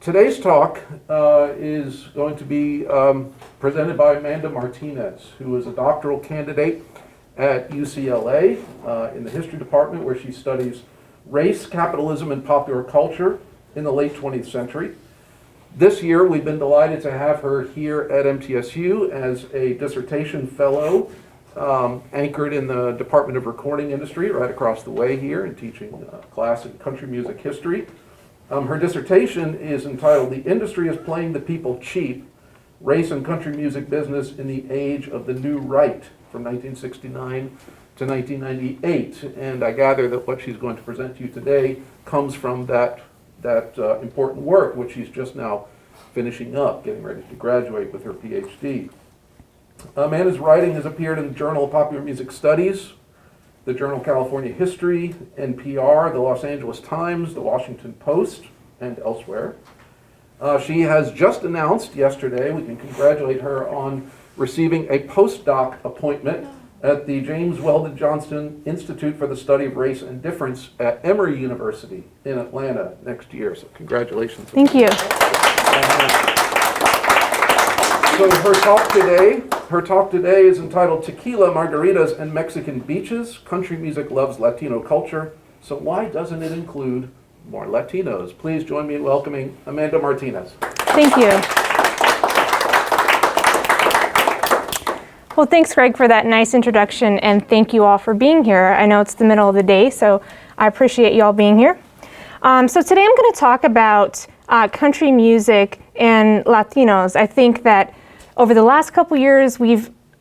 Today's talk is going to be presented by Amanda Martinez, who is a doctoral candidate at UCLA in the history department, where she studies race, capitalism, and popular culture in the late 20th century. This year, we've been delighted to have her here at MTSU as a dissertation fellow, anchored in the Department of Recording Industry right across the way here, and teaching a class in country music history. Her dissertation is entitled "The Industry is Playing the People Cheap, Race and Country Music Business in the Age of the New Right," from 1969 to 1998. And I gather that what she's going to present to you today comes from that important work, which she's just now finishing up, getting ready to graduate with her PhD. Amanda's writing has appeared in the Journal of Popular Music Studies, the Journal of California History, NPR, the Los Angeles Times, the Washington Post, and elsewhere. She has just announced yesterday, we can congratulate her on receiving a postdoc appointment at the James Weldon Johnson Institute for the Study of Race and Difference at Emory University in Atlanta next year. So congratulations. Thank you. So her talk today is entitled "Tequila, Margaritas, and Mexican Beaches. Country Music Loves Latino Culture. So why doesn't it include more Latinos?" Please join me in welcoming Amanda Martinez. Thank you. Well, thanks, Greg, for that nice introduction, and thank you all for being here. I know it's the middle of the day, so I appreciate you all being here. So today I'm going to talk about country music and Latinos. I think that over the last couple years,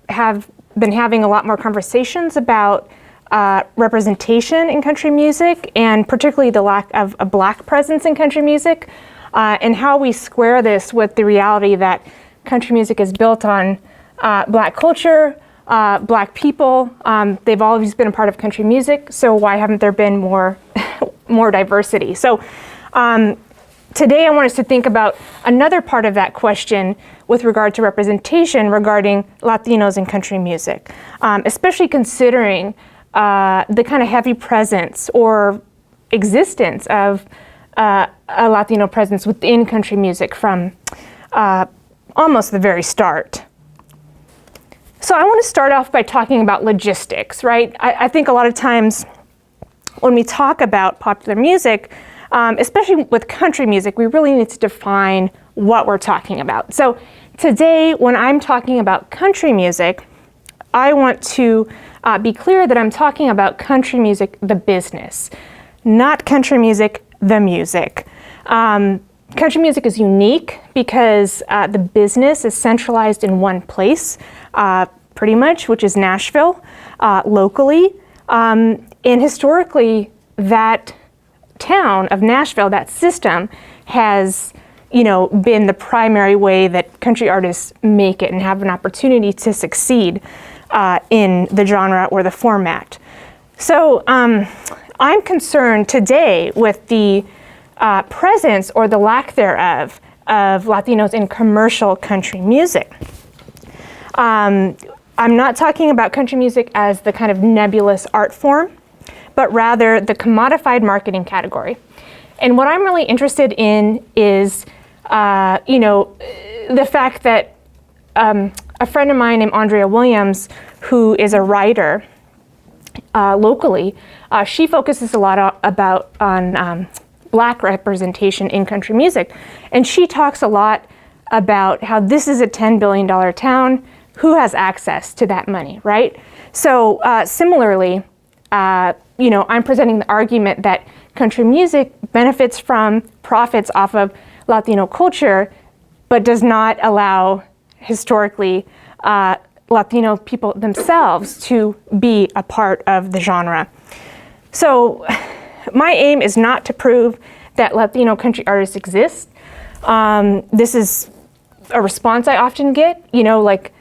have been having a lot more conversations about representation in country music, and particularly the lack of a Black presence in country music, and how we square this with the reality that country music is built on Black culture, Black people. They've always been a part of country music, so why haven't there been more diversity? So today I want us to think about another part of that question with regard to representation regarding Latinos in country music, especially considering the kind of heavy presence or existence of a Latino presence within country music from almost the very start. So I want to start off by talking about logistics, right? I think a lot of times when we talk about popular music, especially with country music, we really need to define what we're talking about. So today, when I'm talking about country music, I want to be clear that I'm talking about country music, the business, not country music, the music. Country music is unique because the business is centralized in one place, pretty much, which is Nashville, locally. And historically, that town of Nashville, that system, has been the primary way that country artists make it and have an opportunity to succeed in the genre or the format. So I'm concerned today with the presence or the lack thereof of Latinos in commercial country music. I'm not talking about country music as the kind of nebulous art form, but rather the commodified marketing category. And what I'm really interested in is, the fact that a friend of mine named Andrea Williams, who is a writer locally, she focuses a lot on Black representation in country music. And she talks a lot about how this is a $10 billion town. Who has access to that money, right? So similarly, I'm presenting the argument that country music benefits from profits off of Latino culture, but does not allow historically Latino people themselves to be a part of the genre. So my aim is not to prove that Latino country artists exist. This is a response I often get, like,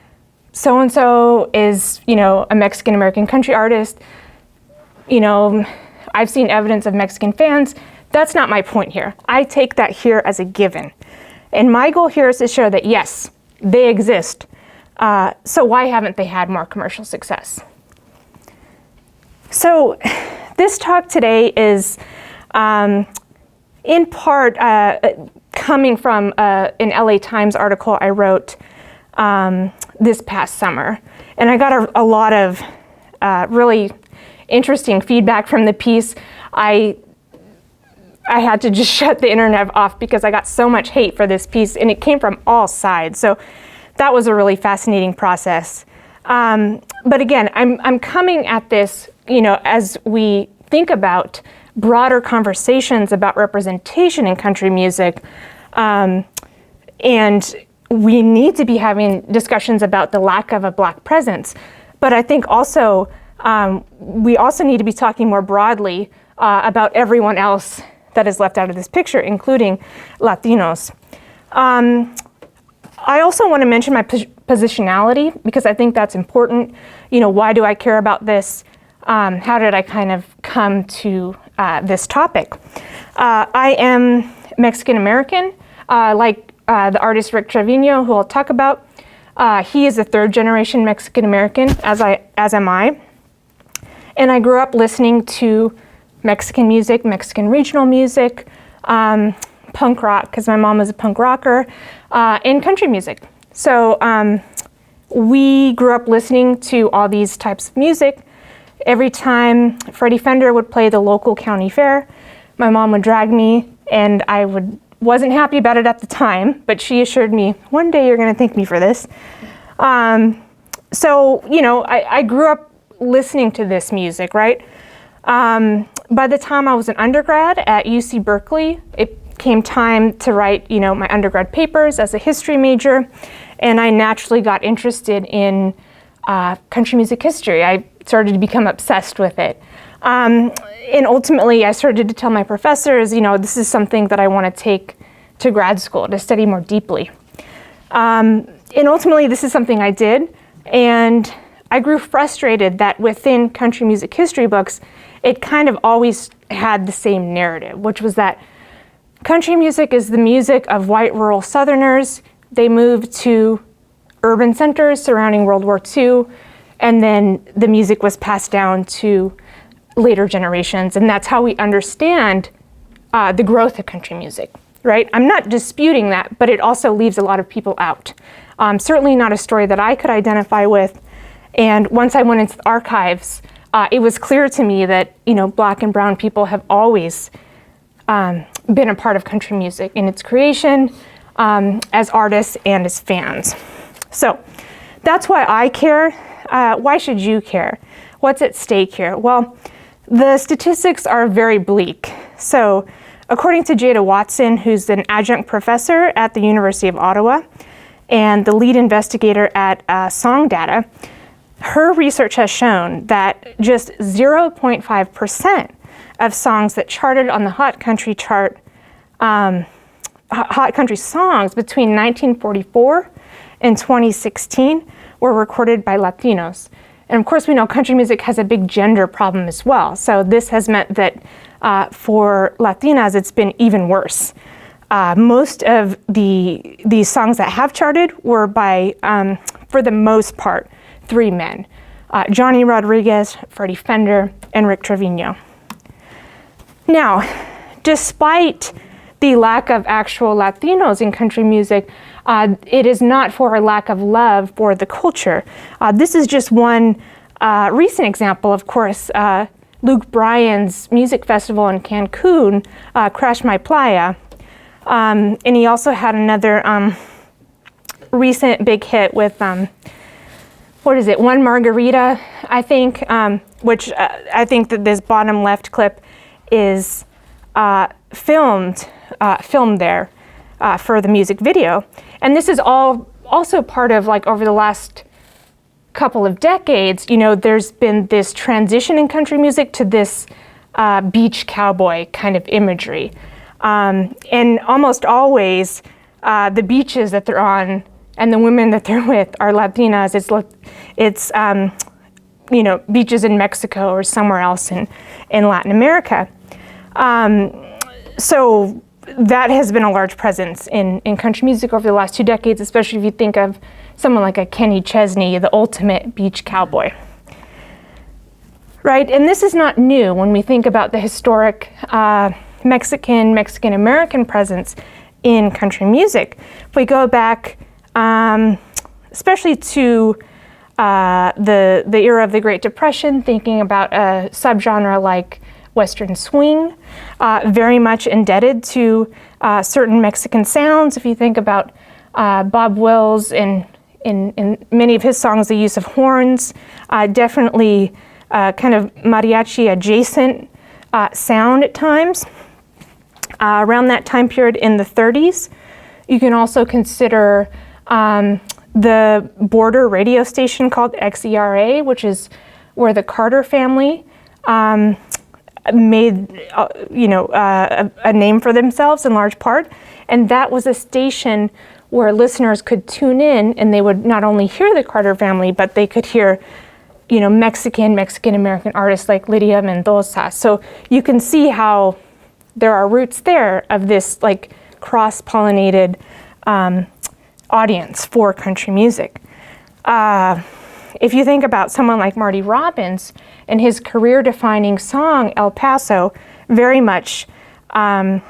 so-and-so is, a Mexican-American country artist. I've seen evidence of Mexican fans. That's not my point here. I take that here as a given. And my goal here is to show that, yes, they exist. So why haven't they had more commercial success? So this talk today is in part coming from an LA Times article I wrote this past summer. And I got a lot of really interesting feedback from the piece. I had to just shut the internet off because I got so much hate for this piece, and it came from all sides. So that was a really fascinating process. But again, I'm coming at this, as we think about broader conversations about representation in country music, and we need to be having discussions about the lack of a Black presence. But I think also we also need to be talking more broadly about everyone else that is left out of this picture, including Latinos. I also want to mention my positionality, because I think that's important. Why do I care about this? How did I kind of come to this topic? I am Mexican American, like the artist Rick Trevino, who I'll talk about. He is a third generation Mexican American, as am I. And I grew up listening to Mexican music, Mexican regional music, punk rock, because my mom was a punk rocker, and country music. So we grew up listening to all these types of music. Every time Freddie Fender would play the local county fair, my mom would drag me, and I wasn't happy about it at the time, but she assured me, one day you're going to thank me for this. So, I grew up listening to this music, right? By the time I was an undergrad at UC Berkeley, it came time to write, my undergrad papers as a history major, and I naturally got interested in country music history. I started to become obsessed with it. And ultimately, I started to tell my professors, this is something that I want to take to grad school to study more deeply. And ultimately, this is something I did, and I grew frustrated that within country music history books, it kind of always had the same narrative, which was that country music is the music of white rural Southerners. They moved to urban centers surrounding World War II, and then the music was passed down to later generations, and that's how we understand the growth of country music, right? I'm not disputing that, but it also leaves a lot of people out. Certainly not a story that I could identify with, and once I went into the archives, it was clear to me that, Black and brown people have always been a part of country music in its creation, as artists and as fans. So that's why I care. Why should you care? What's at stake here? Well, the statistics are very bleak. So according to Jada Watson, who's an adjunct professor at the University of Ottawa and the lead investigator at Song Data, her research has shown that just 0.5% of songs that charted on the Hot Country chart, Hot Country songs between 1944 and 2016 were recorded by Latinos. And of course, we know country music has a big gender problem as well. So this has meant that for Latinas, it's been even worse. Most of these songs that have charted were by, for the most part, 3 men. Johnny Rodriguez, Freddie Fender, and Rick Trevino. Now, despite the lack of actual Latinos in country music, it is not for a lack of love for the culture. This is just one recent example, of course. Luke Bryan's music festival in Cancun, Crash My Playa. And he also had another recent big hit with, One Margarita, I think, which I think that this bottom left clip is filmed there for the music video. And this is all also part of, over the last couple of decades, there's been this transition in country music to this beach cowboy kind of imagery. And almost always the beaches that they're on and the women that they're with are Latinas. It's beaches in Mexico or somewhere else in Latin America. So that has been a large presence in country music over the last 2 decades, especially if you think of someone like a Kenny Chesney, the ultimate beach cowboy. Right, and this is not new when we think about the historic Mexican-American presence in country music. If we go back, especially to the era of the Great Depression, thinking about a subgenre like Western swing, very much indebted to certain Mexican sounds. If you think about Bob Wills in many of his songs, the use of horns, definitely kind of mariachi adjacent sound at times. Around that time period in the 30s, you can also consider the border radio station called XERA, which is where the Carter family made a name for themselves in large part. And that was a station where listeners could tune in, and they would not only hear the Carter family, but they could hear Mexican-American artists like Lydia Mendoza. So you can see how there are roots there of this like cross-pollinated audience for country music. If you think about someone like Marty Robbins and his career-defining song, El Paso, very much an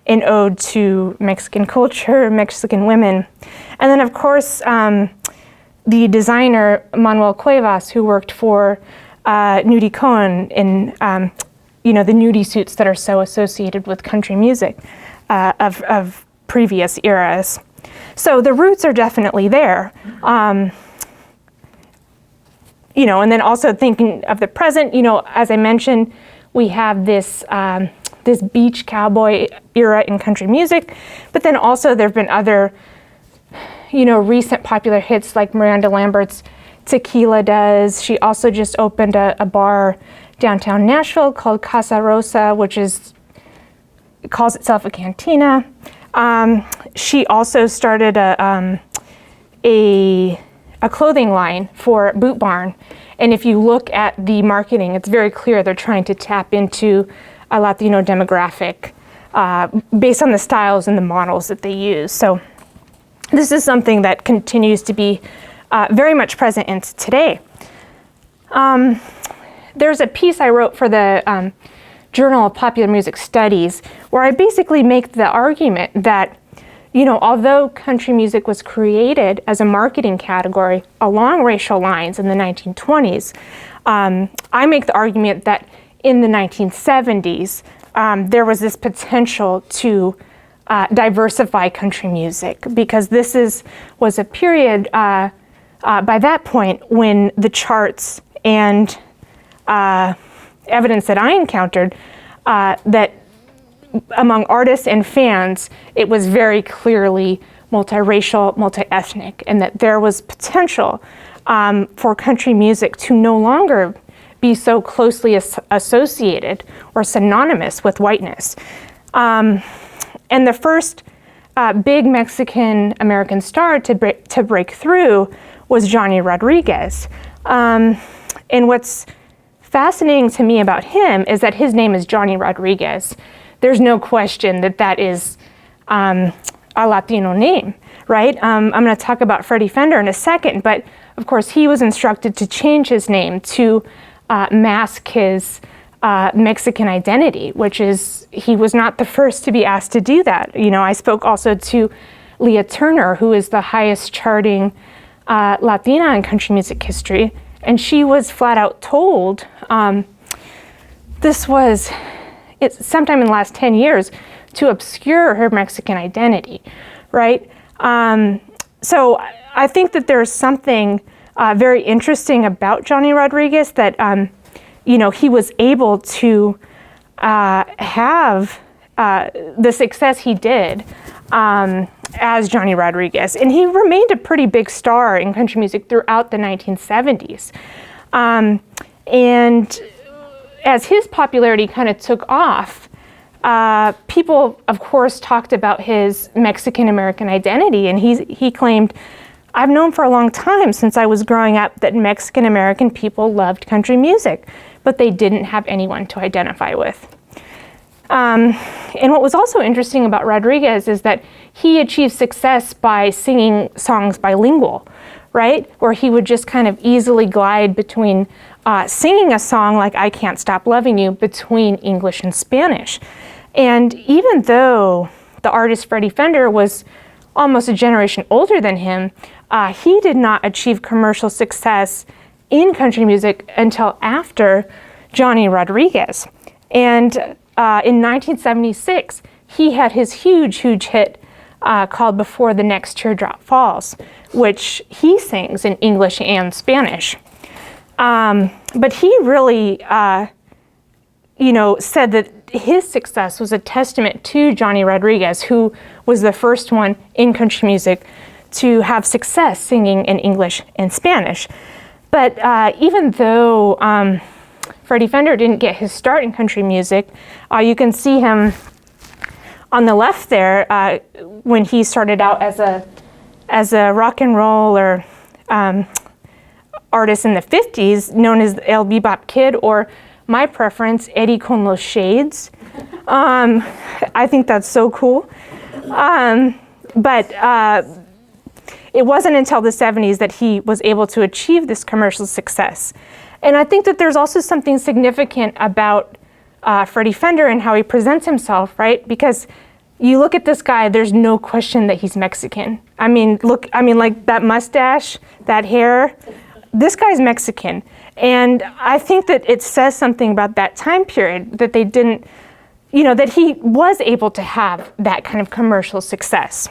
ode to Mexican culture, Mexican women. And then of course, the designer Manuel Cuevas, who worked for Nudie Cohn in the nudie suits that are so associated with country music of previous eras. So the roots are definitely there. And then also thinking of the present, as I mentioned, we have this this beach cowboy era in country music, but then also there have been other, recent popular hits like Miranda Lambert's Tequila does. She also just opened a bar downtown Nashville called Casa Rosa, which calls itself a cantina. She also started a clothing line for Boot Barn. And if you look at the marketing, it's very clear they're trying to tap into a Latino demographic based on the styles and the models that they use. So this is something that continues to be very much present in today. There's a piece I wrote for the Journal of Popular Music Studies where I basically make the argument that although country music was created as a marketing category along racial lines in the 1920s, I make the argument that in the 1970s, there was this potential to diversify country music, because this was a period by that point when the charts and evidence that I encountered that among artists and fans, it was very clearly multiracial, multi-ethnic, and that there was potential for country music to no longer be so closely associated or synonymous with whiteness. And the first big Mexican-American star to break through was Johnny Rodriguez. And what's fascinating to me about him is that his name is Johnny Rodriguez. There's no question that is a Latino name, right? I'm going to talk about Freddie Fender in a second, but of course he was instructed to change his name to mask his Mexican identity, which is, he was not the first to be asked to do that. I spoke also to Leah Turner, who is the highest charting Latina in country music history, and she was flat out told it's sometime in the last 10 years to obscure her Mexican identity, right? So I think that there's something very interesting about Johnny Rodriguez that, he was able to have the success he did as Johnny Rodriguez. And he remained a pretty big star in country music throughout the 1970s. And as his popularity kind of took off, people, of course, talked about his Mexican-American identity, and he claimed, I've known for a long time, since I was growing up, that Mexican-American people loved country music, but they didn't have anyone to identify with. And what was also interesting about Rodriguez is that he achieved success by singing songs bilingual, right? Where he would just kind of easily glide between singing a song like I Can't Stop Loving You between English and Spanish. And even though the the artist Freddie Fender was almost a generation older than him, he did not achieve commercial success in country music until after Johnny Rodriguez. And in 1976, he had his huge hit called Before the Next Teardrop Falls, which he sings in English and Spanish. But he really, said that his success was a testament to Johnny Rodriguez, who was the first one in country music to have success singing in English and Spanish. But even though Freddie Fender didn't get his start in country music, you can see him on the left there when he started out as a rock and roll or artist in the 50s, known as El Bebop Kid, or my preference, Eddie con los Shades. I think that's so cool. But it wasn't until the 70s that he was able to achieve this commercial success. And I think that there's also something significant about Freddie Fender and how he presents himself, right? Because you look at this guy, there's no question that he's Mexican. Like that mustache, that hair, this guy's Mexican. And I think that it says something about that time period, that they didn't, that he was able to have that kind of commercial success.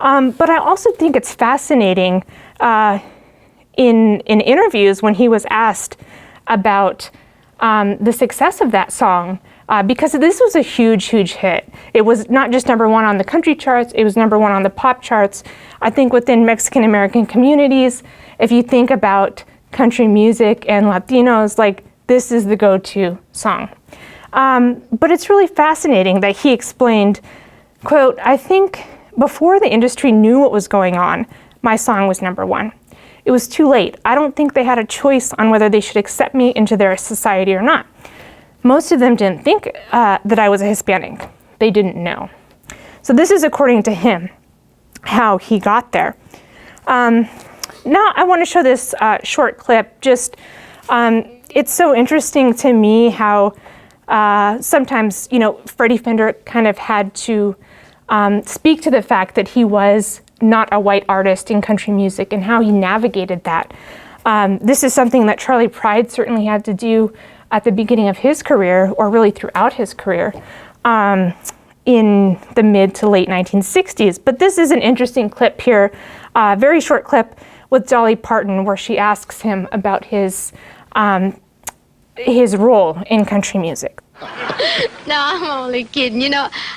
But I also think it's fascinating in interviews when he was asked about the success of that song, because this was a huge hit. It was not just number one on the country charts, it was number one on the pop charts. I think within Mexican American communities, if you think about country music and Latinos, like, this is the go-to song. But it's really fascinating that he explained, quote, "I think before the industry knew what was going on, my song was number one. It was too late. I don't think they had a choice on whether they should accept me into their society or not. Most of them didn't think that I was a Hispanic. They didn't know." So this is according to him, how he got there. Now I want to show this short clip. Just, it's so interesting to me how sometimes, Freddie Fender kind of had to speak to the fact that he was not a white artist in country music and how he navigated that. This is something that Charlie Pride certainly had to do at the beginning of his career, or really throughout his career, in the mid to late 1960s. But this is an interesting clip here, a very short clip with Dolly Parton, where she asks him about his role in country music. No, I'm only kidding.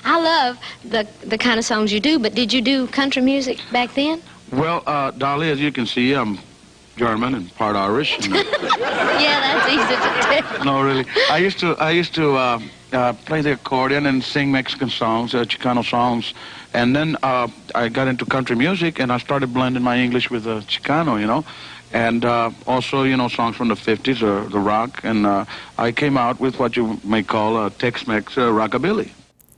I love the kind of songs you do, but did you do country music back then? Well, Dolly, as you can see, I'm German and part Irish. And, Yeah, that's easy to tell. no, really. I used to play the accordion and sing Mexican songs, Chicano songs. And then I got into country music, and I started blending my English with Chicano, And also, songs from the 50s or the rock. And I came out with what you may call Tex-Mex rockabilly.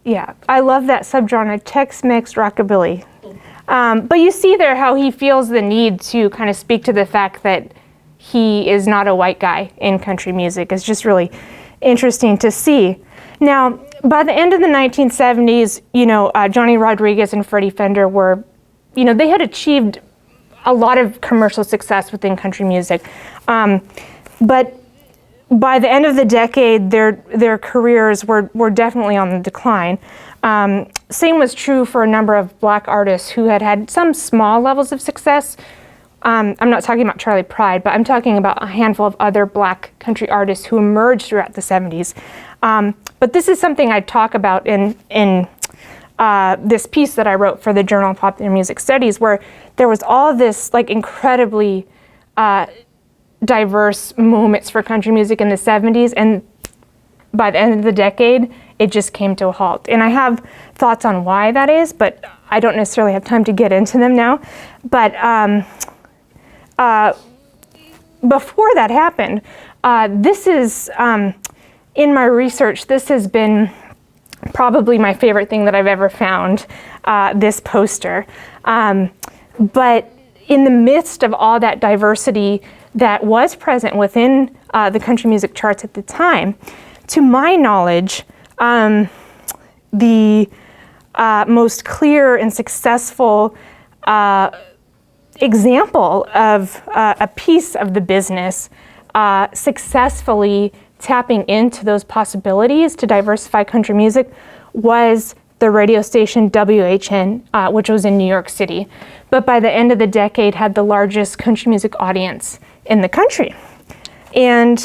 Yeah, I love that subgenre, Tex-Mex rockabilly. But you see there how he feels the need to kind of speak to the fact that he is not a white guy in country music. It's just really interesting to see. Now, by the end of the 1970s, Johnny Rodriguez and Freddie Fender were, they had achieved a lot of commercial success within country music. But by the end of the decade, their careers were definitely on the decline. Same was true for a number of black artists who had some small levels of success. I'm not talking about Charlie Pride, but I'm talking about a handful of other black country artists who emerged throughout the 70s. But this is something I talk about in this piece that I wrote for the Journal of Popular Music Studies, where there was all this incredibly diverse moments for country music in the 70s, and by the end of the decade, it just came to a halt. And I have thoughts on why that is, but I don't necessarily have time to get into them now. But before that happened, this is, in my research, this has been probably my favorite thing that I've ever found, this poster. But in the midst of all that diversity that was present within the country music charts at the time, to my knowledge, the most clear and successful example of a piece of the business successfully tapping into those possibilities to diversify country music was the radio station WHN, which was in New York City, but by the end of the decade had the largest country music audience in the country. And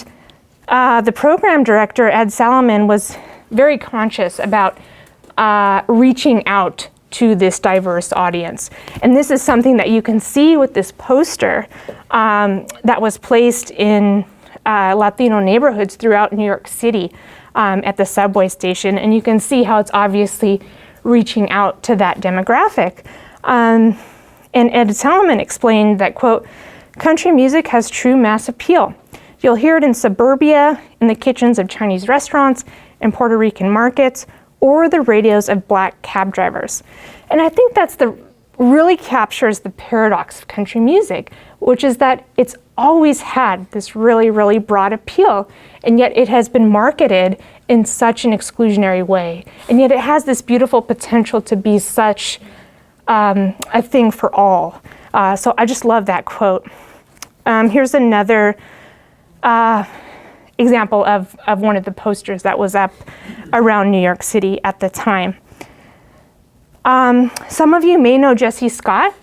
the program director, Ed Salomon, was very conscious about reaching out to this diverse audience. And this is something that you can see with this poster that was placed in Latino neighborhoods throughout New York City at the subway station. And you can see how it's obviously reaching out to that demographic. And Ed Salomon explained that, quote, country music has true mass appeal. You'll hear it in suburbia, in the kitchens of Chinese restaurants, in Puerto Rican markets, or the radios of Black cab drivers. And I think really captures the paradox of country music, which is that it's always had this really, really broad appeal, and yet it has been marketed in such an exclusionary way. And yet it has this beautiful potential to be such a thing for all. So I just love that quote. Here's another example of one of the posters that was up around New York City at the time. Some of you may know Jesse Scott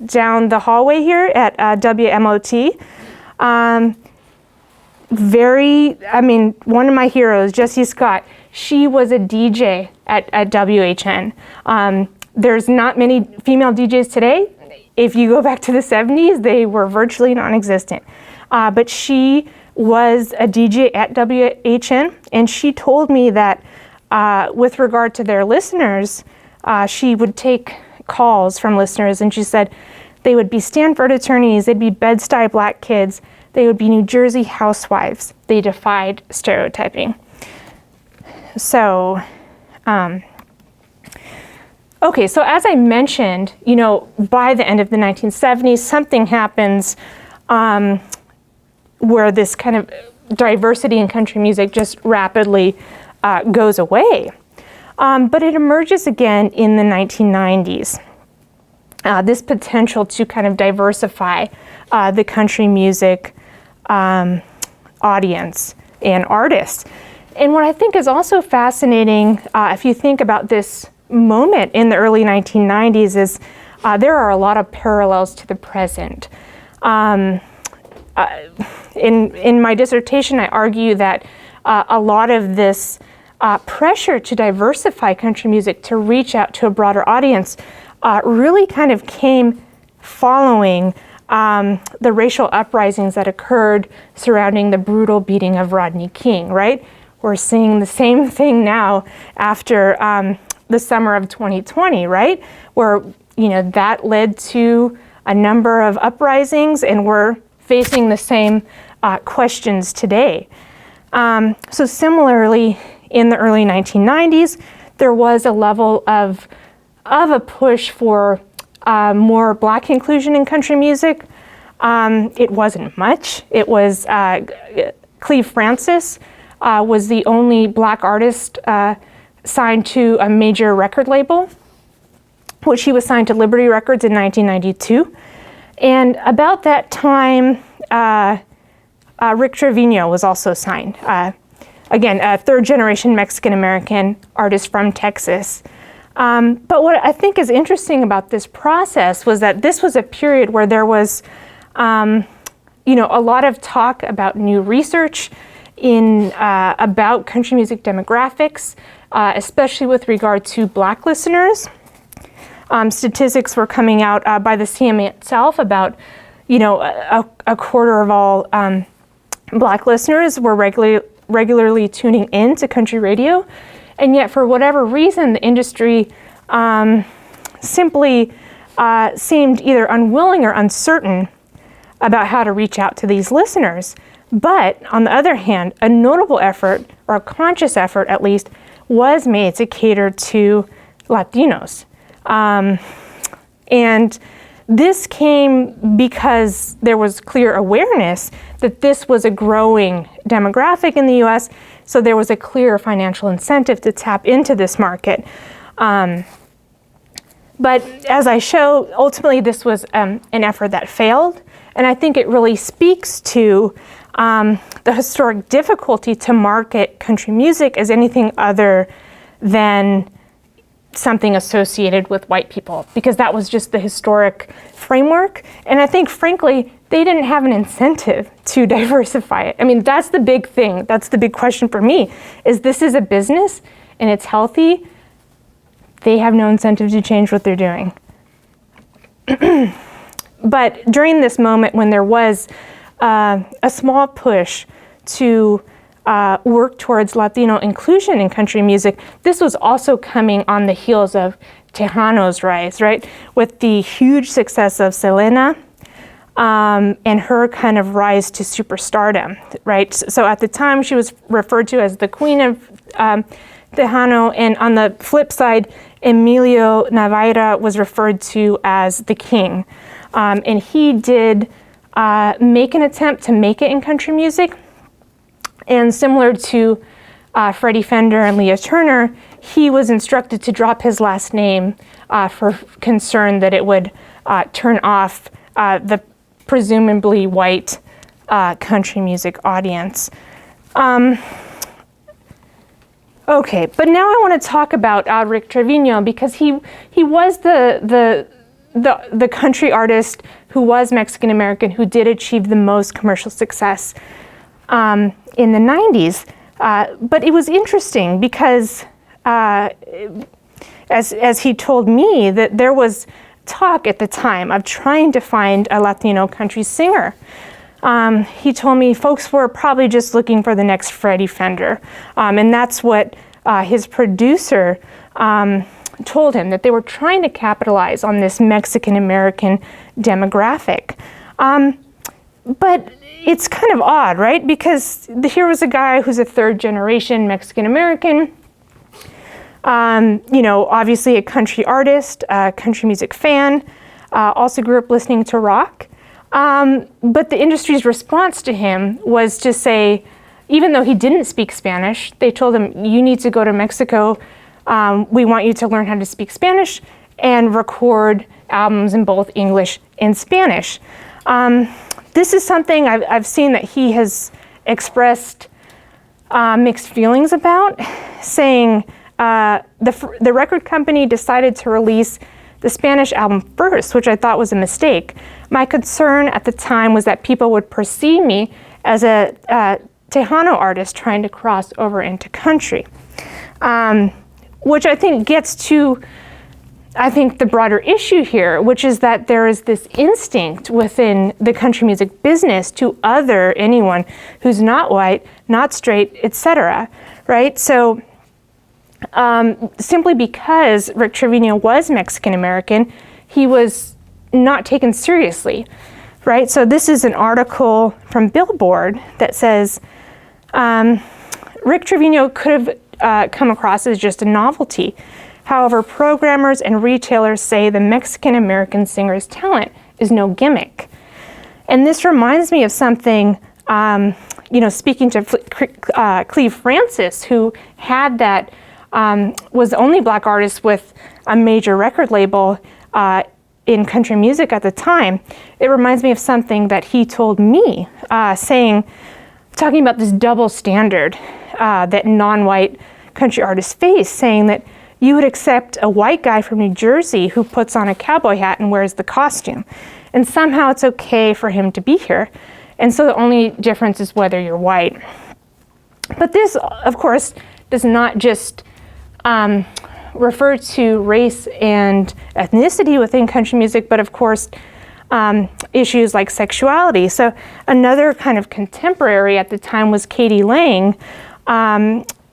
down the hallway here at WMOT. One of my heroes, Jessie Scott, she was a DJ at WHN. There's not many female DJs today. If you go back to the 70s, they were virtually non-existent. But she was a DJ at WHN, and she told me that with regard to their listeners, she would take calls from listeners, and she said they would be Stanford attorneys, they'd be Bed-Stuy black kids, they would be New Jersey housewives. They defied stereotyping. So, okay, so as I mentioned, by the end of the 1970s, something happens where this kind of diversity in country music just rapidly goes away. But it emerges again in the 1990s. This potential to kind of diversify the country music audience and artists. And what I think is also fascinating, if you think about this moment in the early 1990s, is there are a lot of parallels to the present. In my dissertation, I argue that a lot of this pressure to diversify country music, to reach out to a broader audience, really kind of came following the racial uprisings that occurred surrounding the brutal beating of Rodney King, right? We're seeing the same thing now after the summer of 2020, right? Where, that led to a number of uprisings, and we're facing the same questions today. So similarly, in the early 1990s, there was a level of a push for more Black inclusion in country music. It wasn't much. It was Cleve Francis was the only Black artist signed to a major record label, which he was signed to Liberty Records in 1992. And about that time, Rick Trevino was also signed. Again, a third-generation Mexican-American artist from Texas. But what I think is interesting about this process was that this was a period where there was, a lot of talk about new research about country music demographics, especially with regard to Black listeners. Statistics were coming out by the CMA itself about, a quarter of all Black listeners were regularly tuning in to country radio. And yet, for whatever reason, the industry simply seemed either unwilling or uncertain about how to reach out to these listeners. But on the other hand, a notable effort, or a conscious effort at least, was made to cater to Latinos. And this came because there was clear awareness that this was a growing demographic in the US, So there was a clear financial incentive to tap into this market. But as I show, ultimately this was an effort that failed. And I think it really speaks to the historic difficulty to market country music as anything other than something associated with white people, because that was just the historic framework. And I think, frankly, they didn't have an incentive to diversify it. I mean, that's the big thing. That's the big question for me, is this is a business and it's healthy. They have no incentive to change what they're doing. But during this moment when there was a small push to work towards Latino inclusion in country music, this was also coming on the heels of Tejano's rise, right? With the huge success of Selena and her kind of rise to superstardom, right? So at the time she was referred to as the queen of Tejano, and on the flip side, Emilio Navaira was referred to as the king. And he did make an attempt to make it in country music. And similar to Freddie Fender and Leah Turner, he was instructed to drop his last name for concern that it would turn off the presumably white country music audience. Okay, but now I want to talk about Rick Trevino, because he was the country artist who was Mexican American who did achieve the most commercial success in the 90s. But it was interesting because as he told me, that there was talk at the time of trying to find a Latino country singer. He told me folks were probably just looking for the next Freddie Fender. And that's what his producer told him, that they were trying to capitalize on this Mexican American demographic. But it's kind of odd, right? Because here was a guy who's a third generation Mexican American, obviously a country artist, a country music fan, also grew up listening to rock. But the industry's response to him was to say, even though he didn't speak Spanish, they told him, you need to go to Mexico. We want you to learn how to speak Spanish and record albums in both English and Spanish. This is something I've seen that he has expressed mixed feelings about, saying the record company decided to release the Spanish album first, which I thought was a mistake. My concern at the time was that people would perceive me as a Tejano artist trying to cross over into country, which I think gets to, the broader issue here, which is that there is this instinct within the country music business to other anyone who's not white, not straight, etc., right? So simply because Rick Trevino was Mexican American, he was not taken seriously, right? So this is an article from Billboard that says, Rick Trevino could have come across as just a novelty. However, programmers and retailers say the Mexican American singer's talent is no gimmick. And this reminds me of something, speaking to Cleve Francis, who had that, was the only black artist with a major record label in country music at the time. It reminds me of something that he told me, talking about this double standard that non-white country artists face, saying that you would accept a white guy from New Jersey who puts on a cowboy hat and wears the costume, and somehow it's okay for him to be here. And so the only difference is whether you're white. But this, of course, does not just refer to race and ethnicity within country music, but of course, issues like sexuality. So another kind of contemporary at the time was Katie Lang,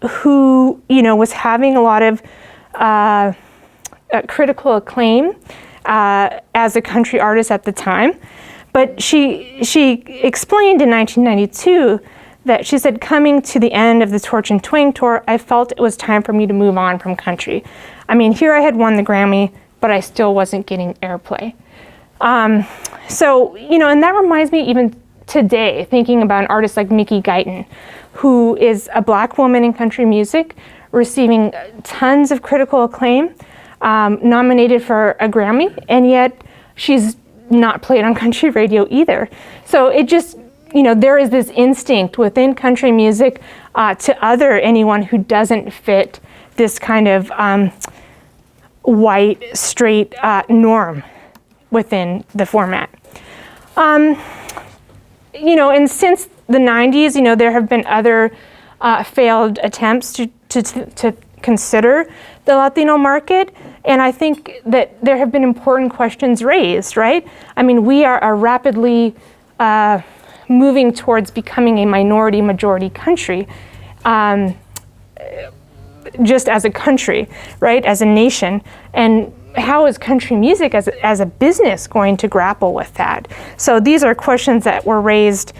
who, was having a lot of critical acclaim as a country artist at the time. But she explained in 1992 that she said, coming to the end of the Torch and Twang tour, I felt it was time for me to move on from country. I mean, here I had won the Grammy, but I still wasn't getting airplay. So, and that reminds me even today, thinking about an artist like Mickey Guyton, who is a Black woman in country music, receiving tons of critical acclaim, nominated for a Grammy, and yet she's not played on country radio either. So it just, there is this instinct within country music to other anyone who doesn't fit this kind of white, straight norm within the format. And since the 90s, there have been other failed attempts to consider the Latino market. And I think that there have been important questions raised, right? I mean, we are rapidly moving towards becoming a minority-majority country, just as a country, right, as a nation. And how is country music as a business going to grapple with that? So these are questions that were raised,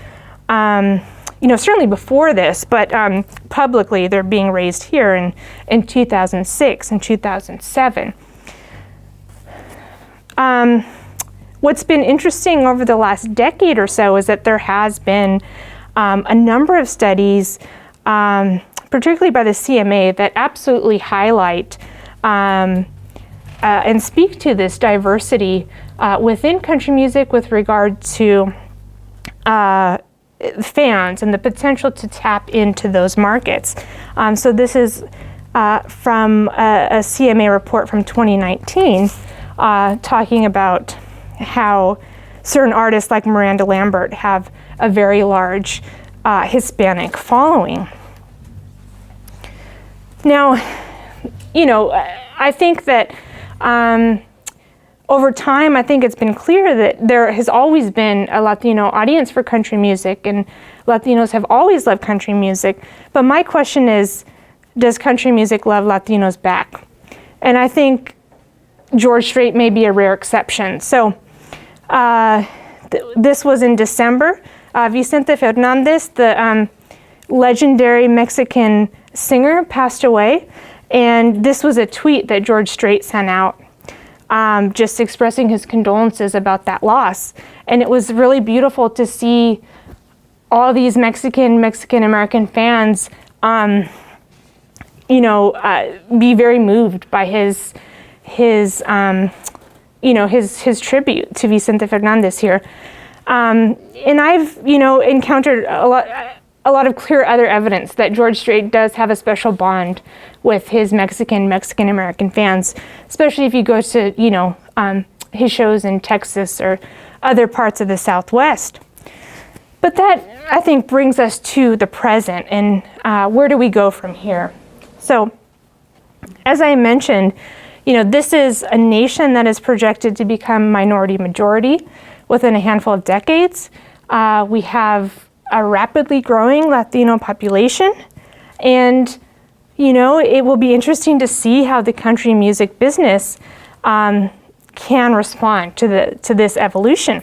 certainly before this, but publicly they're being raised here in 2006 and 2007. What's been interesting over the last decade or so is that there has been a number of studies, particularly by the CMA, that absolutely highlight and speak to this diversity within country music with regard to fans and the potential to tap into those markets. So this is from a CMA report from 2019 talking about how certain artists like Miranda Lambert have a very large Hispanic following. Now, I think that over time, I think it's been clear that there has always been a Latino audience for country music, and Latinos have always loved country music. But my question is, does country music love Latinos back? And I think George Strait may be a rare exception. So this was in December. Vicente Fernandez, the legendary Mexican singer, passed away. And this was a tweet that George Strait sent out, just expressing his condolences about that loss. And it was really beautiful to see all these Mexican-American fans, be very moved by his tribute to Vicente Fernandez here. And I've, encountered a lot of clear other evidence that George Strait does have a special bond with his Mexican-American fans, especially if you go to, his shows in Texas or other parts of the Southwest. But that, I think, brings us to the present and where do we go from here? So, as I mentioned, this is a nation that is projected to become minority-majority within a handful of decades. We have a rapidly growing Latino population, and it will be interesting to see how the country music business can respond to this evolution.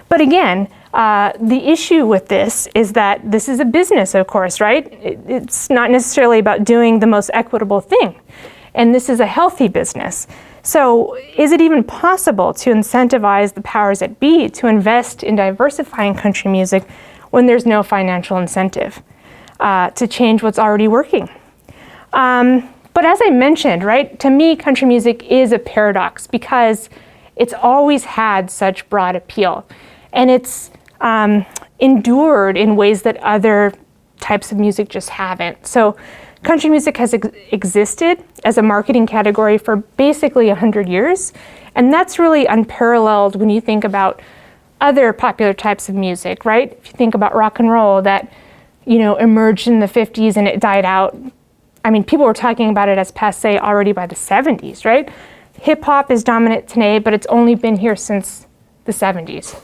But again, the issue with this is that this is a business, of course, right? It's not necessarily about doing the most equitable thing, and this is a healthy business. So is it even possible to incentivize the powers that be to invest in diversifying country music when there's no financial incentive to change what's already working? But as I mentioned, right, to me, country music is a paradox because it's always had such broad appeal, and it's endured in ways that other types of music just haven't. So country music has existed as a marketing category for basically 100 years, and that's really unparalleled when you think about other popular types of music, right? If you think about rock and roll that, emerged in the 50s and it died out. I mean, people were talking about it as passé already by the 70s, right? Hip hop is dominant today, but it's only been here since the 70s.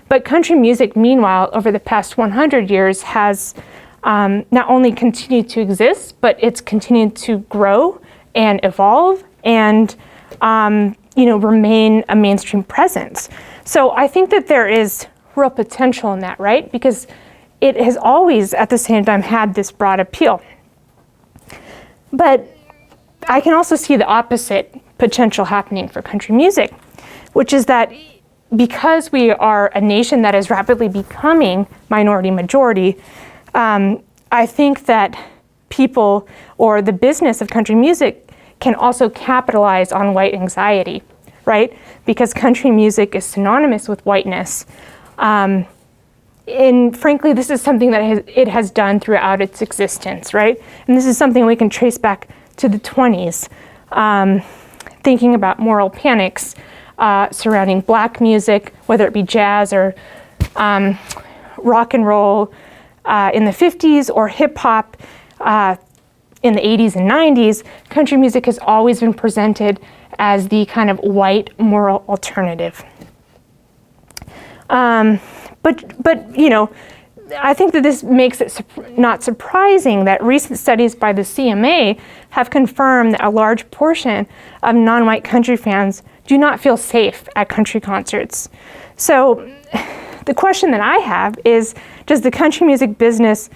But country music, meanwhile, over the past 100 years has not only continued to exist, but it's continued to grow and evolve and, remain a mainstream presence. So I think that there is real potential in that, right? Because it has always, at the same time, had this broad appeal. But I can also see the opposite potential happening for country music, which is that because we are a nation that is rapidly becoming minority-majority, I think that people or the business of country music can also capitalize on white anxiety, right? Because country music is synonymous with whiteness. And frankly, this is something that it has done throughout its existence, right? And this is something we can trace back to the 20s, thinking about moral panics surrounding black music, whether it be jazz or rock and roll in the 50s or hip hop in the 80s and 90s. Country music has always been presented as the kind of white moral alternative. But you know, I think that this makes it not surprising that recent studies by the CMA have confirmed that a large portion of non-white country fans do not feel safe at country concerts. So the question that I have is, does the country music business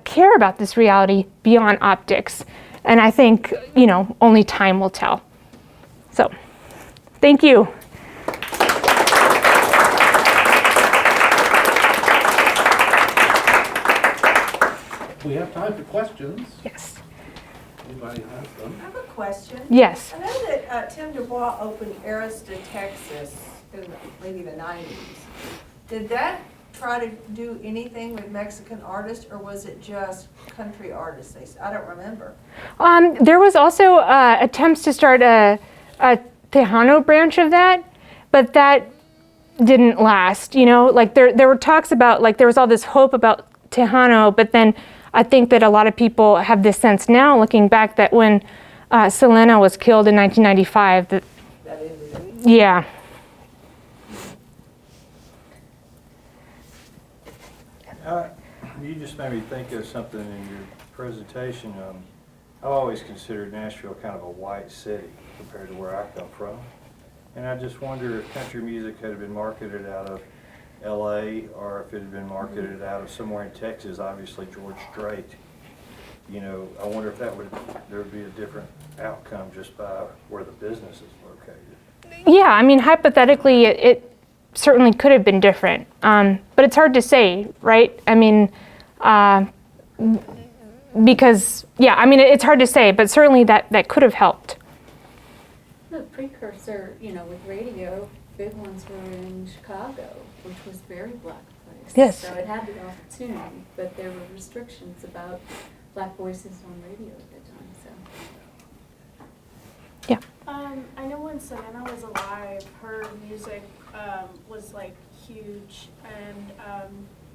care about this reality beyond optics? And I think, you know, only time will tell. So, thank you. We have time for questions. Yes. Anybody has them? I have a question. Yes. I know that Tim Dubois opened Arista, Texas in maybe the 90s. Did that try to do anything with Mexican artists, or was it just country artists? I don't remember. There was also attempts to start a Tejano branch of that, but that didn't last. You know, like there were talks about, like there was all this hope about Tejano, but then I think that a lot of people have this sense now, looking back, that when Selena was killed in 1995, that ended it. Yeah. You just made me think of something in your presentation. I've always considered Nashville kind of a white city compared to where I come from. And I just wonder if country music had been marketed out of LA or if it had been marketed out of somewhere in Texas, obviously George Strait. You know, I wonder if there would be a different outcome just by where the business is located. Yeah, I mean, hypothetically, it certainly could have been different, but it's hard to say, right? I mean, because, yeah, I mean, it's hard to say, but certainly that could have helped. The precursor, you know, with radio, big ones were in Chicago, which was very black place. Yes. So it had the opportunity, but there were restrictions about black voices on radio at that time, so. Yeah. I know when Selena was alive, her music was like huge, and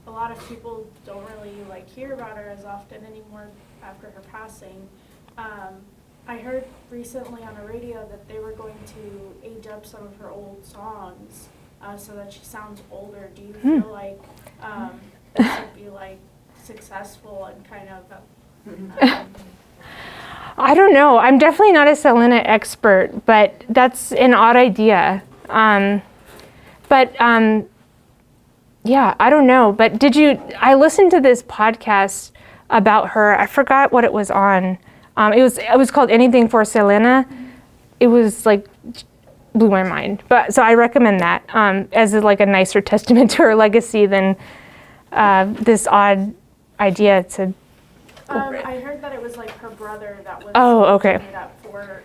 a lot of people don't really like hear about her as often anymore after her passing. I heard recently on the radio that they were going to age up some of her old songs so that she sounds older. Do you feel like this would be like successful and kind of I don't know. I'm definitely not a Selena expert, but that's an odd idea. Yeah, I don't know. But I listened to this podcast about her. I forgot what it was on. It was called Anything for Selena. It was like, blew my mind. But so I recommend that as like a nicer testament to her legacy than this odd idea to. I heard that it was like her brother that was okay. made up for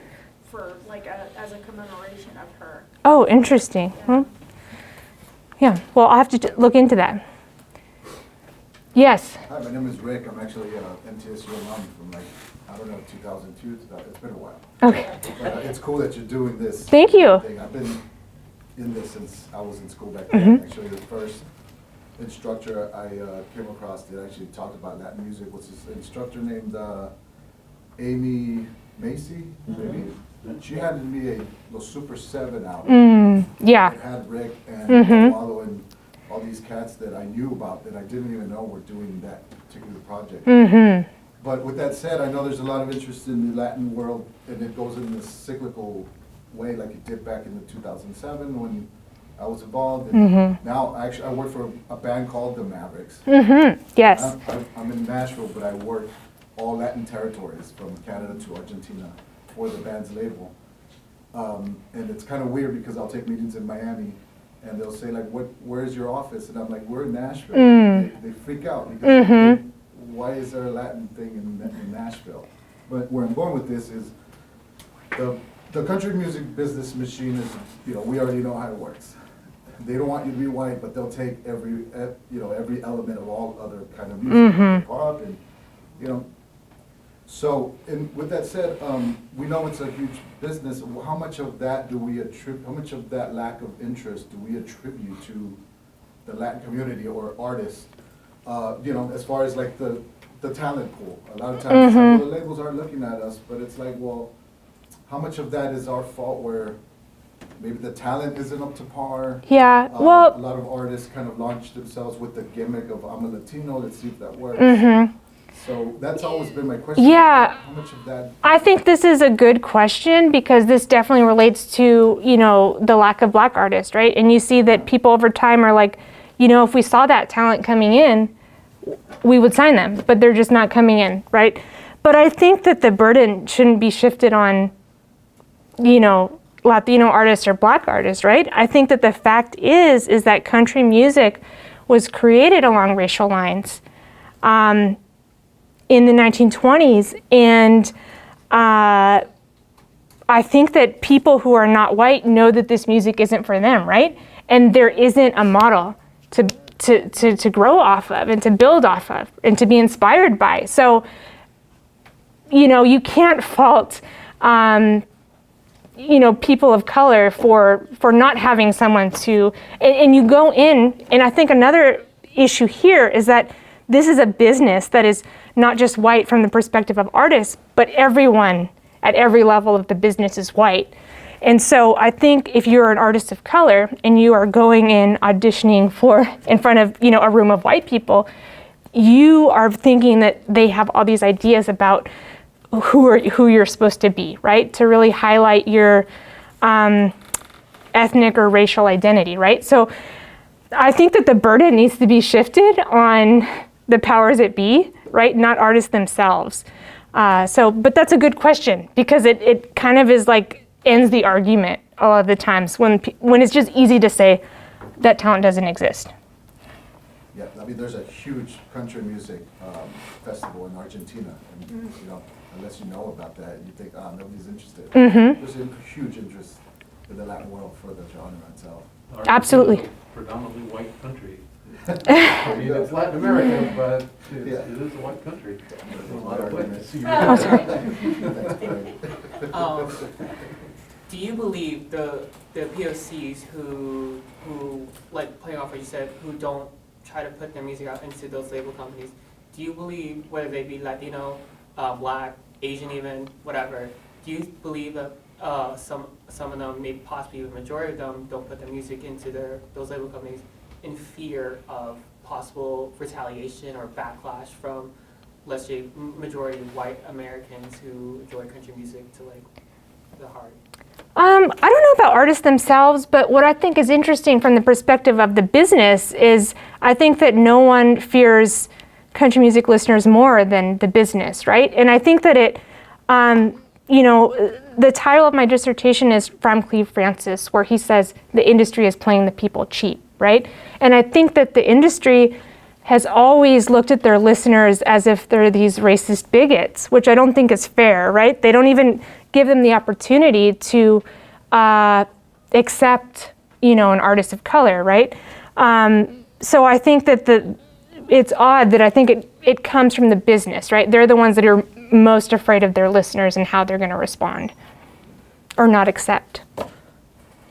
like as a commemoration of her. Oh, interesting. Yeah. Yeah. Well, I'll have to look into that. Yes. Hi, my name is Rick. I'm actually MTSU alum from I don't know, 2002. It's been a while. Okay. But it's cool that you're doing this. Thank you. Thing. I've been in this since I was in school back then. Actually, the first instructor I came across that actually talked about Latin music was this instructor named Amy Macy. Maybe. She handed me a Los Super 7 album. Yeah. It had Rick and Wallo and all these cats that I knew about that I didn't even know were doing that particular project. But with that said, I know there's a lot of interest in the Latin world, and it goes in this cyclical way like it did back in 2007 when I was involved. And now, actually, I work for a band called the Mavericks. Yes. I'm in Nashville, but I work all Latin territories from Canada to Argentina for the band's label. And it's kind of weird because I'll take meetings in Miami, and they'll say, like, where's your office? And I'm like, we're in Nashville. They freak out because they why is there a Latin thing in Nashville? But where I'm going with this is, the country music business machine is, we already know how it works. They don't want you to be white, but they'll take every element of all other kind of music, pop and, So, with that said, we know it's a huge business. How much of that how much of that lack of interest do we attribute to the Latin community or artists? As far as like the talent pool. A lot of times, the labels aren't looking at us, but it's like, well, how much of that is our fault where maybe the talent isn't up to par? Yeah, A well, lot of artists kind of launch themselves with the gimmick of, I'm a Latino, let's see if that works. So that's always been my question. Yeah. How much of that? I think this is a good question because this definitely relates to, the lack of black artists, right? And you see that people over time are like, if we saw that talent coming in, we would sign them, but they're just not coming in, right? But I think that the burden shouldn't be shifted on, Latino artists or black artists, right? I think that the fact is that country music was created along racial lines in the 1920s, and I think that people who are not white know that this music isn't for them, right? And there isn't a model to grow off of and to build off of and to be inspired by. So, you can't fault people of color for not having someone to, and you go in, and I think another issue here is that this is a business that is not just white from the perspective of artists, but everyone at every level of the business is white. And so I think if you're an artist of color and you are going in auditioning in front of, a room of white people, you are thinking that they have all these ideas about who you're supposed to be, right? To really highlight your ethnic or racial identity, right? So I think that the burden needs to be shifted on the powers that be, right? Not artists themselves. But that's a good question because it kind of is like ends the argument a lot of the times when it's just easy to say that talent doesn't exist. Yeah, there's a huge country music festival in Argentina, and unless you know about that, you think, nobody's interested. There's a huge interest in the Latin world for the genre itself. Absolutely. Predominantly white country. I mean, it's Latin America, but it is a white country. There's a lot of whiteness. Do you believe the POCs who like playing off what you said, who don't try to put their music out into those label companies, do you believe, whether they be Latino, Black, Asian even, whatever, do you believe that some of them, maybe possibly the majority of them, don't put their music into those label companies in fear of possible retaliation or backlash from, let's say, majority white Americans who enjoy country music to like the heart? I don't know about artists themselves, but what I think is interesting from the perspective of the business is I think that no one fears country music listeners more than the business, right? And I think that the title of my dissertation is from Cleve Francis, where he says the industry is playing the people cheap, right? And I think that the industry has always looked at their listeners as if they're these racist bigots, which I don't think is fair, right? They don't even give them the opportunity to accept, an artist of color, right? So I think that it's odd that I think it comes from the business, right? They're the ones that are most afraid of their listeners and how they're going to respond or not accept.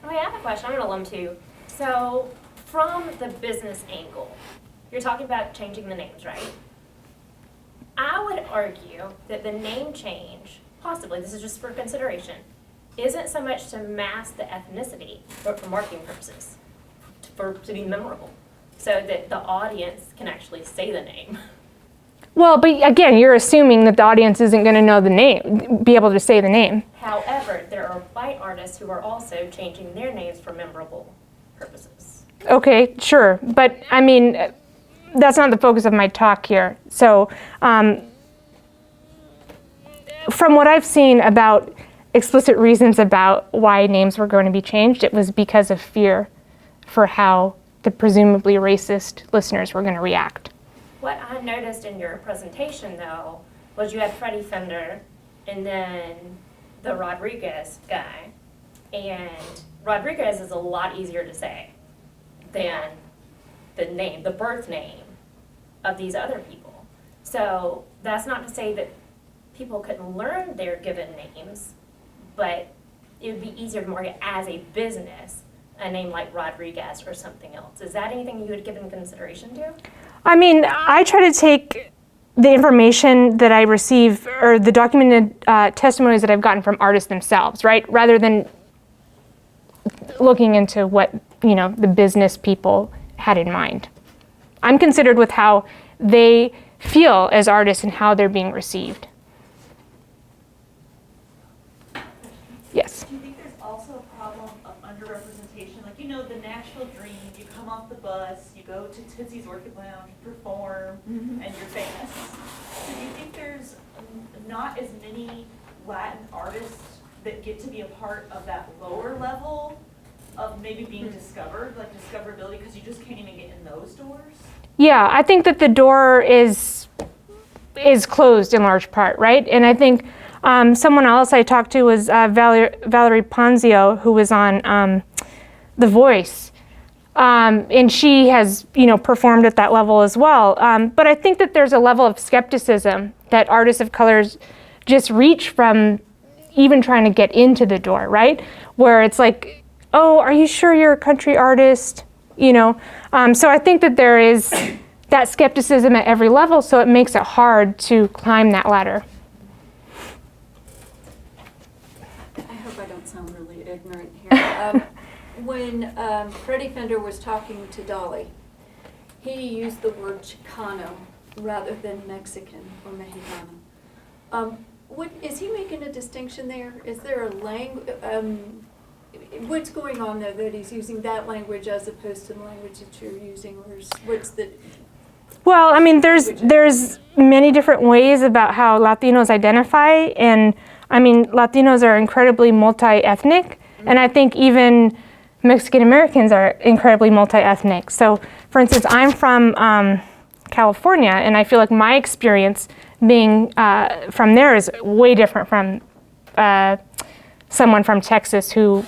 I have a question. I'm an alum too. So from the business angle, you're talking about changing the names, right? I would argue that the name change, possibly, this is just for consideration, isn't so much to mask the ethnicity, but for marketing purposes, to be memorable, so that the audience can actually say the name. Well, but again, you're assuming that the audience isn't going to know the name, be able to say the name. However, there are white artists who are also changing their names for memorable purposes. Okay, sure, but I mean, that's not the focus of my talk here. So, from what I've seen about explicit reasons about why names were going to be changed, it was because of fear for how the presumably racist listeners were going to react. What I noticed in your presentation, though, was you had Freddie Fender and then the Rodriguez guy. And Rodriguez is a lot easier to say than the name, the birth name of these other people. So that's not to say that people couldn't learn their given names, but it would be easier to market as a business a name like Rodriguez or something else. Is that anything you would give in consideration to? I mean, I try to take the information that I receive or the documented testimonies that I've gotten from artists themselves, right? Rather than looking into what, the business people had in mind. I'm considered with how they feel as artists and how they're being received. Yes. Do you think there's also a problem of underrepresentation? Like, the Nashville dream, you come off the bus, you go to Tootsie's Orchid Lounge, perform, and you're famous. So do you think there's not as many Latin artists that get to be a part of that lower level of maybe being discovered, like discoverability, because you just can't even get in those doors? Yeah, I think that the door is closed in large part, right? And I think someone else I talked to was Valerie Ponzio, who was on The Voice. And she has, performed at that level as well. But I think that there's a level of skepticism that artists of colors just reach from even trying to get into the door, right? Where it's like, oh, are you sure you're a country artist? So I think that there is that skepticism at every level, so it makes it hard to climb that ladder. I hope I don't sound really ignorant here. When Freddie Fender was talking to Dolly, he used the word Chicano rather than Mexican or Mexicano. Is he making a distinction there? Is there a language? What's going on there that he's using that language as opposed to the language that you're using? Or what's the? Well, I mean, there's many different ways about how Latinos identify, and I mean, Latinos are incredibly multi-ethnic, and I think even Mexican Americans are incredibly multi-ethnic. So, for instance, I'm from California, and I feel like my experience being from there is way different from someone from Texas who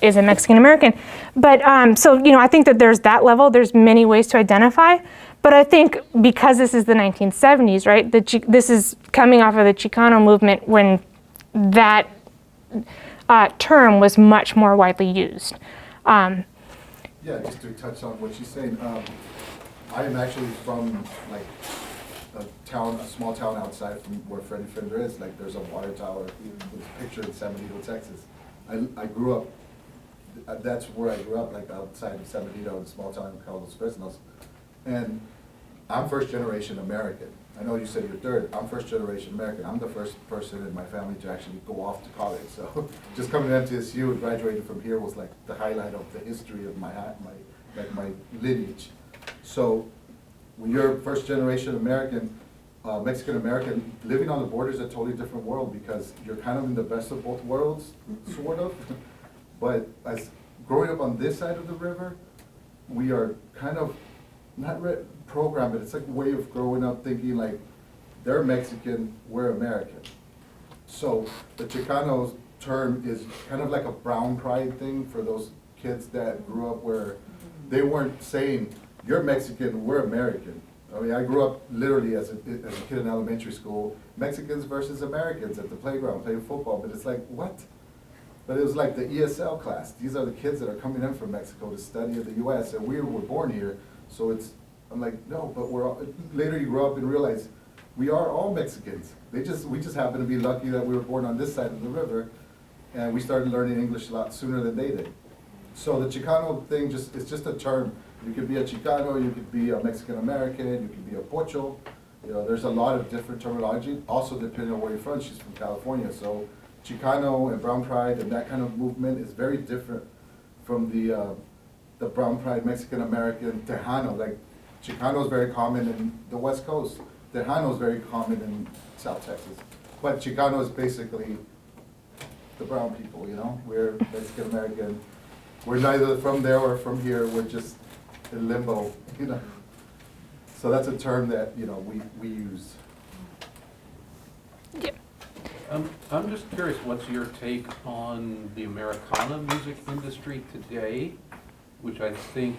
is a Mexican American. But so, I think that there's that level. There's many ways to identify. But I think because this is the 1970s, right, this is coming off of the Chicano movement when that term was much more widely used. Yeah, just to touch on what she's saying, I am actually from like a small town outside from where Freddie Fender is. Like there's a water tower with a picture in San Benito, Texas. I grew up, that's where I grew up, like outside of San Benito, in a small town called Los Fresnos. And I'm first generation American. I know you said you're third. I'm first generation American. I'm the first person in my family to actually go off to college. So just coming to MTSU and graduating from here was like the highlight of the history of my lineage. So when you're first generation American, Mexican American, living on the border is a totally different world because you're kind of in the best of both worlds, sort of. But as growing up on this side of the river, we are kind of not programmed, but it's like a way of growing up thinking like they're Mexican, we're American. So the Chicano term is kind of like a brown pride thing for those kids that grew up where they weren't saying, you're Mexican, we're American. I mean, I grew up literally as a kid in elementary school, Mexicans versus Americans at the playground playing football, but it's like, what? But it was like the ESL class. These are the kids that are coming in from Mexico to study in the US, and we were born here, so I'm like, no, but we're all, later you grow up and realize we are all Mexicans. We just happen to be lucky that we were born on this side of the river, and we started learning English a lot sooner than they did. So the Chicano thing it's just a term. You could be a Chicano, you could be a Mexican American, you could be a Pocho. There's a lot of different terminology, also depending on where you're from. She's from California, so Chicano and brown pride and that kind of movement is very different from the brown pride Mexican American Tejano. Like Chicano is very common in the West Coast. Tejano is very common in South Texas. But Chicano is basically the brown people, We're Mexican American. We're neither from there or from here. We're just in limbo, So that's a term that, you know, we use. I'm just curious, what's your take on the Americana music industry today? Which I think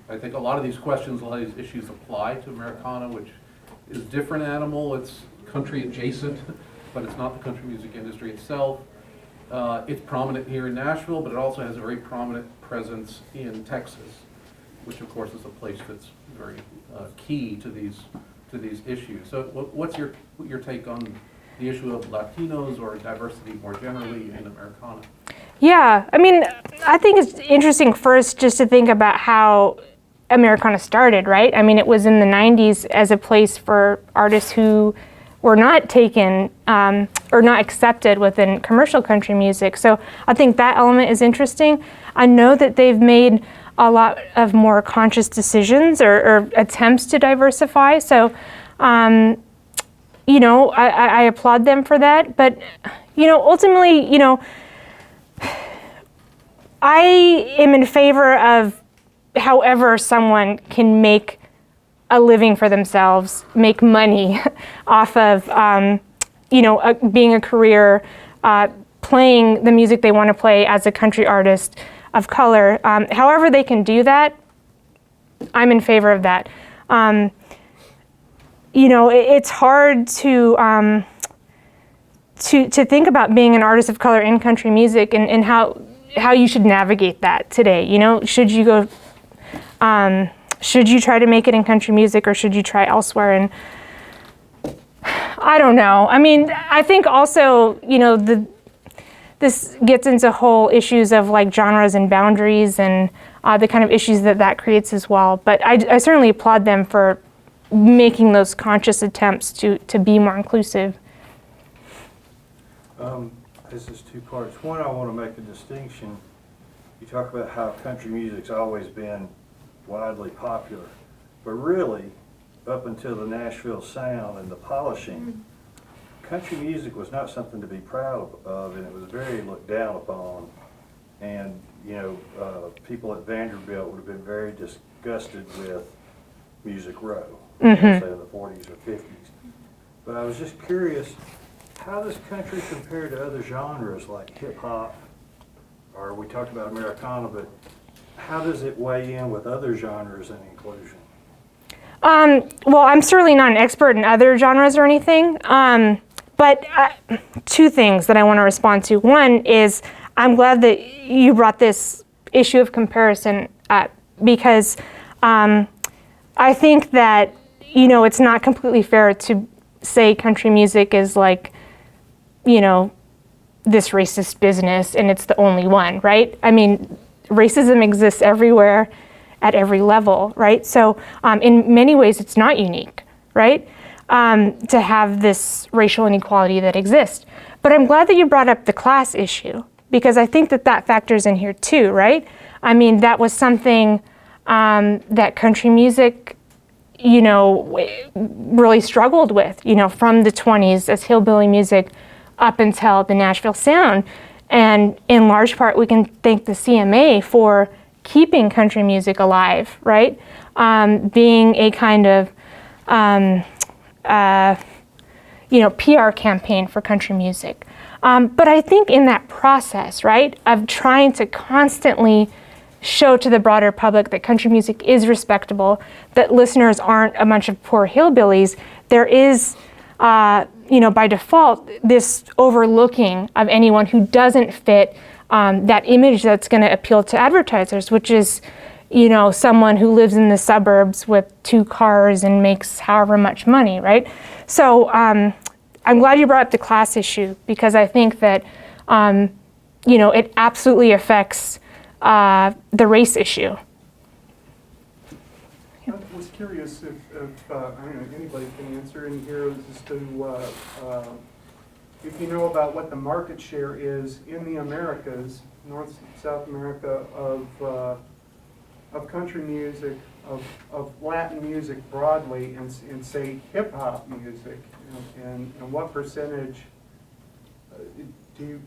a lot of these questions, a lot of these issues apply to Americana, which is a different animal. It's country adjacent, but it's not the country music industry itself. It's prominent here in Nashville, but it also has a very prominent presence in Texas, which of course is a place that's very key to these issues. So what's your take on the issue of Latinos or diversity more generally in Americana? Yeah, I mean, I think it's interesting first just to think about how Americana started, right? I mean, it was in the 90s as a place for artists who were not taken or not accepted within commercial country music. So I think that element is interesting. I know that they've made a lot of more conscious decisions or attempts to diversify. So, you know, I applaud them for that. But, you know, ultimately, you know, I am in favor of however someone can make a living for themselves, make money off of, you know, being a career, playing the music they want to play as a country artist of color. However they can do that, I'm in favor of that. You know, it's hard to think about being an artist of color in country music and how you should navigate that today. You know, should you go, should you try to make it in country music or should you try elsewhere? And I don't know. I mean, I think also, you know, this gets into whole issues of like genres and boundaries and the kind of issues that creates as well. But I certainly applaud them for making those conscious attempts to be more inclusive. This is two parts. One, I want to make a distinction. You talk about how country music's always been widely popular, but really, up until the Nashville sound and the polishing, country music was not something to be proud of, and it was very looked down upon. And, you know, people at Vanderbilt would have been very disgusted with Music Row, say in the 40s or 50s. But I was just curious, how does country compare to other genres like hip hop, or we talked about Americana, but how does it weigh in with other genres and inclusion? Well, I'm certainly not an expert in other genres or anything, but two things that I want to respond to. One is I'm glad that you brought this issue of comparison up because I think that, you know, it's not completely fair to say country music is like, you know, this racist business and it's the only one, right? I mean, racism exists everywhere at every level, right? So in many ways it's not unique, right? To have this racial inequality that exists. But I'm glad that you brought up the class issue because I think that factors in here too, right? I mean, that was something that country music, you know, really struggled with, you know, from the 20s as hillbilly music up until the Nashville sound. And in large part, we can thank the CMA for keeping country music alive, right? Being a kind of, you know, PR campaign for country music. But I think in that process, right, of trying to constantly show to the broader public that country music is respectable, that listeners aren't a bunch of poor hillbillies, there is, you know, by default, this overlooking of anyone who doesn't fit that image that's going to appeal to advertisers, which is, you know, someone who lives in the suburbs with 2 cars and makes however much money, right? So I'm glad you brought up the class issue because I think that, you know, it absolutely affects the race issue. I was curious if I don't know, anybody can answer in here as to if you know about what the market share is in the Americas, North and South America, of country music, of Latin music broadly, and say hip hop music, and what percentage do you?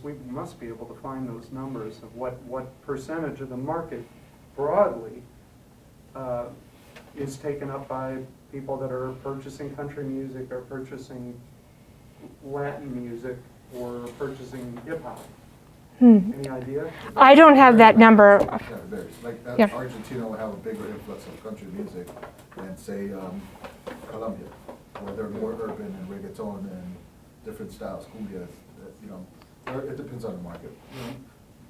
We must be able to find those numbers of what percentage of the market broadly is taken up by people that are purchasing country music or purchasing Latin music or purchasing hip hop? Any idea? I don't have that number. Yeah, it varies. Like Yeah. Argentina will have a bigger influx of country music than, say, Colombia, where they're more urban and reggaeton and different styles, cumbias, you know, it depends on the market.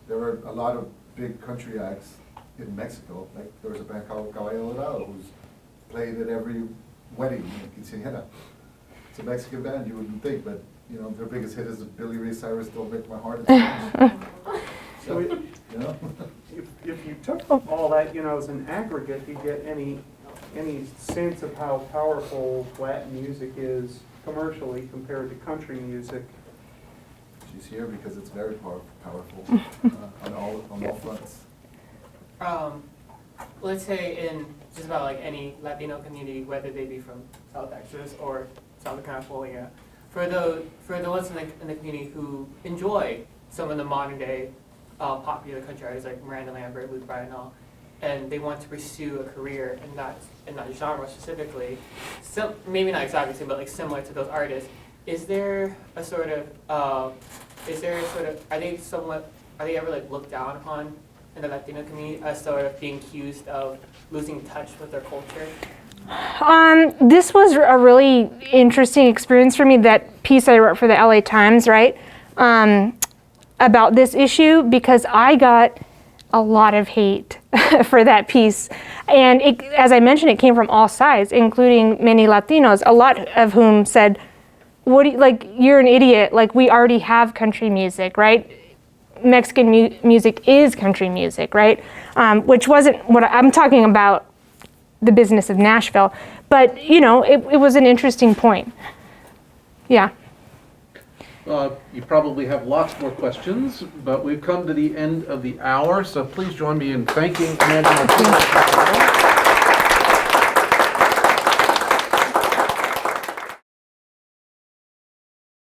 There are a lot of big country acts in Mexico, like there was a band called Caballo Dorado who's played at every wedding in quinceañera. It's a Mexican band, you wouldn't think, but you know, their biggest hit is Billy Ray Cyrus, Don't Break My Heart. So, you know? If you took all that, you know, as an aggregate, you get any sense of how powerful Latin music is commercially compared to country music? She's here because it's very powerful on all fronts. Let's say in just about like any Latino community, whether they be from South Texas or Southern California, for the ones in the community who enjoy some of the modern day popular country artists like Miranda Lambert, Luke Bryan, and all, and they want to pursue a career in that genre specifically, maybe not exactly the same, but like similar to those artists, are they ever like looked down upon in the Latino community as sort of being accused of losing touch with their culture? This was a really interesting experience for me, that piece I wrote for the LA Times, right? About this issue, because I got a lot of hate for that piece. And as I mentioned, it came from all sides, including many Latinos, a lot of whom said, "What do you, like, you're an idiot, like we already have country music, right? Mexican music is country music, right?" Which wasn't what I'm talking about, the business of Nashville. But, you know, it was an interesting point. Yeah. You probably have lots more questions, but we've come to the end of the hour, so please join me in thanking Amanda Martinez.